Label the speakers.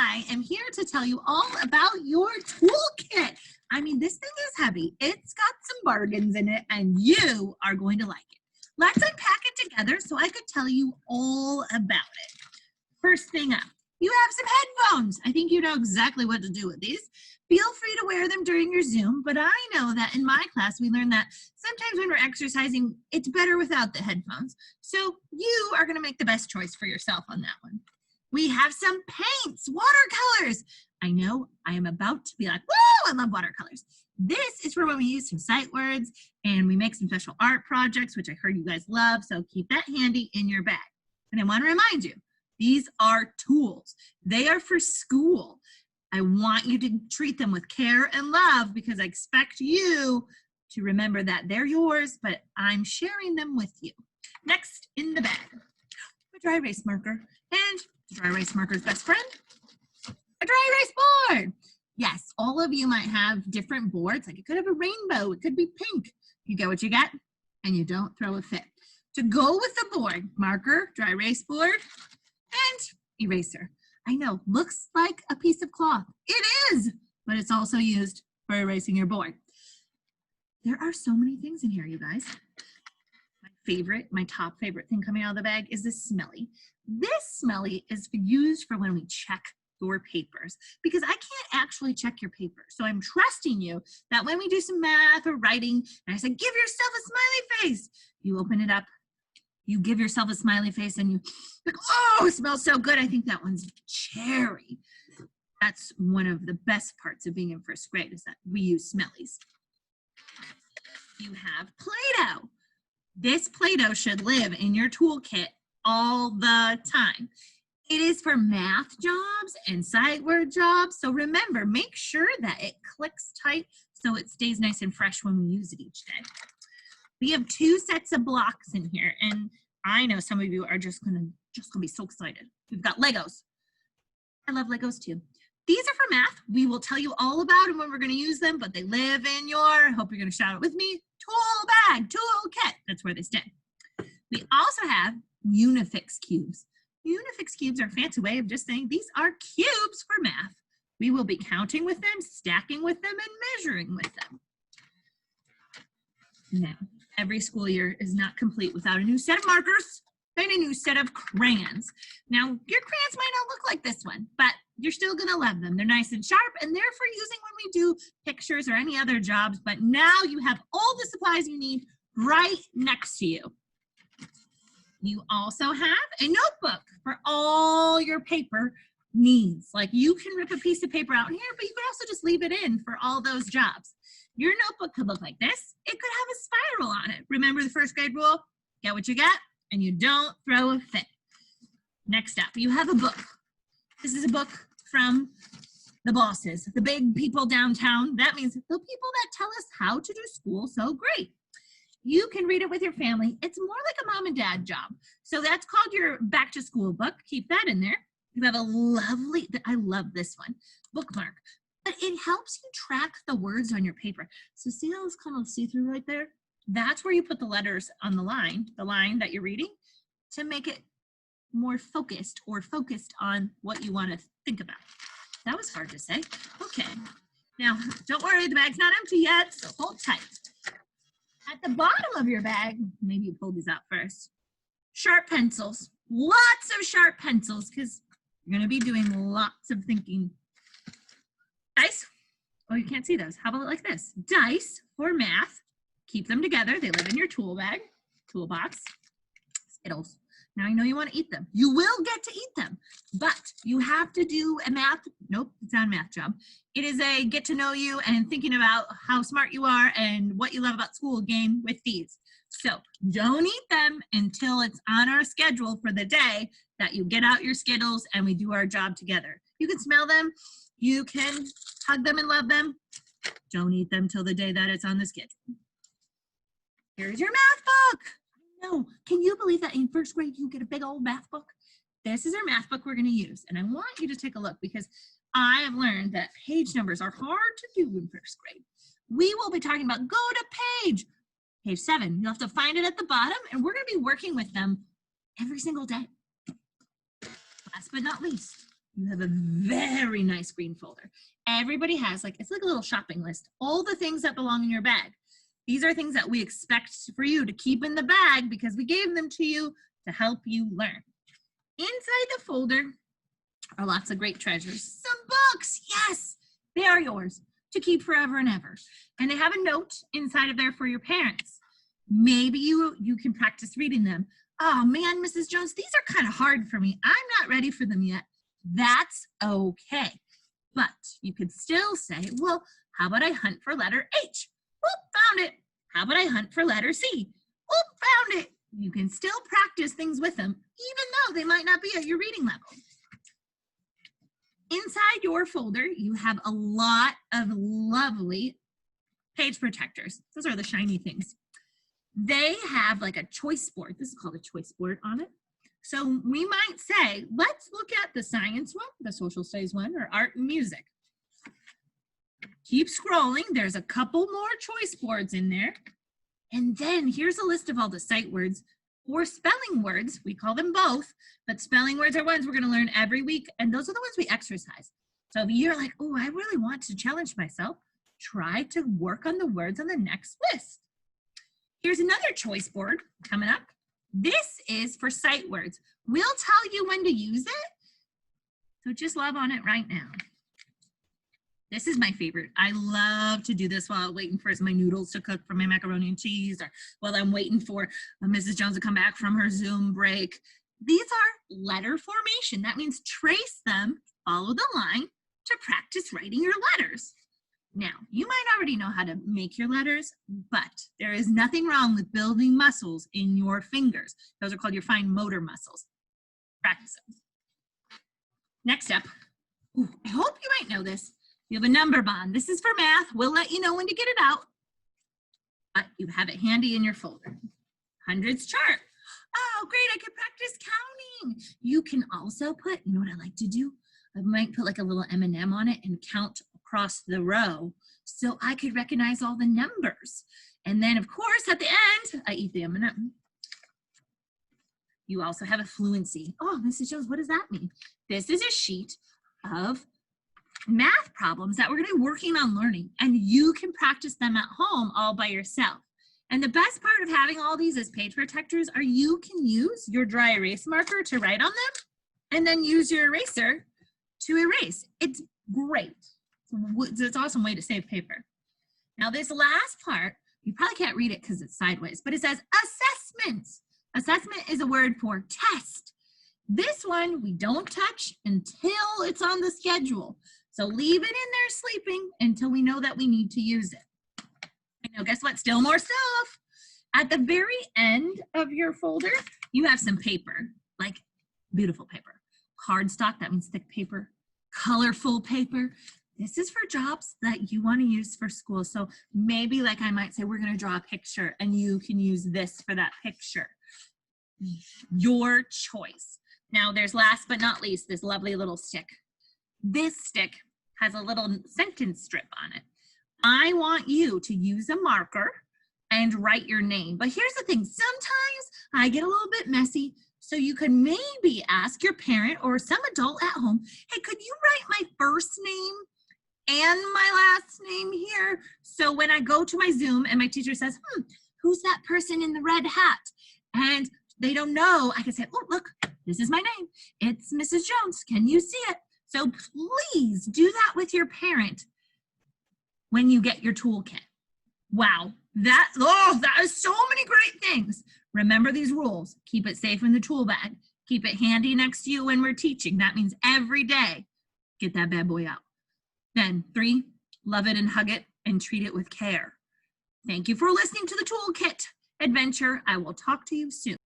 Speaker 1: I am here to tell you all about your toolkit. I mean, this thing is heavy. It's got some bargains in it, and you are going to like it. Let's unpack it together so I could tell you all about it. First thing up, you have some headphones. I think you know exactly what to do with these. Feel free to wear them during your Zoom, but I know that in my class we learned that sometimes when we're exercising, it's better without the headphones. So you are going to make the best choice for yourself on that one. We have some paints, watercolors. I know I am about to be like, whoa, I love watercolors. This is for when we use some sight words and we make some special art projects, which I heard you guys love, so keep that handy in your bag. And I want to remind you, these are tools. They are for school. I want you to treat them with care and love because I expect you to remember that they're yours, but I'm sharing them with you. Next in the bag, a dry erase marker and a dry erase marker's best friend, a dry erase board. Yes, all of you might have different boards. Like it could have a rainbow, it could be pink. You get what you get and you don't throw a fit. To go with the board, marker, dry erase board, and eraser. I know, looks like a piece of cloth. It is, but it's also used for erasing your board. There are so many things in here, you guys. My top favorite thing coming out of the bag is this Smelly. This Smelly is used for when we check your papers because I can't actually check your paper. So I'm trusting you that when we do some math or writing, and I say, give yourself a smiley face, you open it up, you give yourself a smiley face and you like, oh, it smells so good. I think that one's cherry. That's one of the best parts of being in first grade is that we use smellies. You have Play-Doh. This Play-Doh should live in your toolkit all the time. It is for math jobs and sight word jobs. So remember, make sure that it clicks tight so it stays nice and fresh when we use it each day. We have 2 sets of blocks in here, and I know some of you are just gonna be so excited. We've got Legos. I love Legos too. These are for math. We will tell you all about them when we're gonna use them, but they live in your, hope you're gonna shout it with me, tool bag, toolkit. That's where they stay. We also have Unifix cubes. Unifix cubes are a fancy way of just saying these are cubes for math. We will be counting with them, stacking with them, and measuring with them. Now, every school year is not complete without a new set of markers and a new set of crayons. Now, your crayons might not look like this one, but you're still gonna love them. They're nice and sharp, and they're for using when we do pictures or any other jobs, but now you have all the supplies you need right next to you. You also have a notebook for all your paper needs. Like you can rip a piece of paper out in here, but you can also just leave it in for all those jobs. Your notebook could look like this. It could have a spiral on it. Remember the first grade rule? Get what you get, and you don't throw a fit. Next up, you have a book. This is a book from the bosses, the big people downtown. That means the people that tell us how to do school so great. You can read it with your family. It's more like a mom and dad job. So that's called your back to school book. Keep that in there. You have a lovely, I love this one, bookmark. But it helps you track the words on your paper. So see how it's kind of see-through right there? That's where you put the letters on the line that you're reading to make it more focused or focused on what you want to think about. That was hard to say. Okay. Now, don't worry, the bag's not empty yet, so hold tight. At the bottom of your bag, maybe you pull these out first, sharp pencils. Lots of sharp pencils because you're going to be doing lots of thinking. Dice. Oh, you can't see those. How about like this? Dice for math. Keep them together. They live in your tool bag, toolbox. Skittles. Now I know you want to eat them. You will get to eat them, but you have to do a math. Nope, it's not a math job. It is a get to know you and thinking about how smart you are and what you love about school game with these. So don't eat them until it's on our schedule for the day that you get out your Skittles and we do our job together. You can smell them. You can hug them and love them. Don't eat them till the day that it's on the schedule. Here's your math book. No, can you believe that in first grade you get a big old math book? This is our math book we're going to use. And I want you to take a look because I have learned that page numbers are hard to do in first grade. We will be talking about go to page 7. You'll have to find it at the bottom and we're going to be working with them every single day. Last but not least, you have a very nice green folder. Everybody has it's like a little shopping list. All the things that belong in your bag. These are things that we expect for you to keep in the bag because we gave them to you to help you learn. Inside the folder are lots of great treasures. Some books, yes, they are yours to keep forever and ever. And they have a note inside of there for your parents. Maybe you can practice reading them. Oh man, Mrs. Jones, these are kind of hard for me. I'm not ready for them yet. That's okay. But you could still say, well, how about I hunt for letter H? Oop, found it. How about I hunt for letter C? Oop, found it. You can still practice things with them, even though they might not be at your reading level. Inside your folder, you have a lot of lovely page protectors. Those are the shiny things. They have like a choice board. This is called a choice board on it. So we might say, let's look at the science one, the social studies one, or art and music. Keep scrolling. There's a couple more choice boards in there. And then here's a list of all the sight words or spelling words. We call them both, but spelling words are ones we're going to learn every week. And those are the ones we exercise. So if you're like, oh, I really want to challenge myself, try to work on the words on the next list. Here's another choice board coming up. This is for sight words. We'll tell you when to use it. So just love on it right now. This is my favorite. I love to do this while I'm waiting for my noodles to cook for my macaroni and cheese, or while I'm waiting for Mrs. Jones to come back from her Zoom break. These are letter formation. That means trace them, follow the line to practice writing your letters. Now, you might already know how to make your letters, but there is nothing wrong with building muscles in your fingers. Those are called your fine motor muscles. Practice them. Next up, I hope you might know this. You have a number bond. This is for math. We'll let you know when to get it out, but you have it handy in your folder. Hundreds chart. Oh, great, I can practice counting. You can also put, you know what I like to do? I might put like a little M&M on it and count across the row so I could recognize all the numbers. And then of course at the end, I eat the M&M. You also have a fluency. Oh, Mrs. Jones, what does that mean? This is a sheet of math problems that we're going to be working on learning, and you can practice them at home all by yourself. And the best part of having all these as page protectors are you can use your dry erase marker to write on them and then use your eraser to erase. It's great. It's an awesome way to save paper. Now this last part, you probably can't read it because it's sideways, but it says assessments. Assessment is a word for test. This one we don't touch until it's on the schedule. So leave it in there sleeping until we know that we need to use it. And now guess what? Still more stuff. At the very end of your folder, you have some paper, like beautiful paper. Cardstock, that means thick paper. Colorful paper. This is for jobs that you want to use for school. So maybe like I might say, we're going to draw a picture and you can use this for that picture. Your choice. Now there's last but not least, this lovely little stick. This stick has a little sentence strip on it. I want you to use a marker and write your name. But here's the thing, sometimes I get a little bit messy, so you could maybe ask your parent or some adult at home, hey, could you write my first name and my last name here? So when I go to my Zoom and my teacher says, who's that person in the red hat? And they don't know, I can say, oh, look, this is my name. It's Mrs. Jones. Can you see it? So please do that with your parent when you get your toolkit. Wow, that is so many great things. Remember these rules. Keep it safe in the tool bag. Keep it handy next to you when we're teaching. That means every day, get that bad boy out. Then 3, love it and hug it and treat it with care. Thank you for listening to the Toolkit Adventure. I will talk to you soon.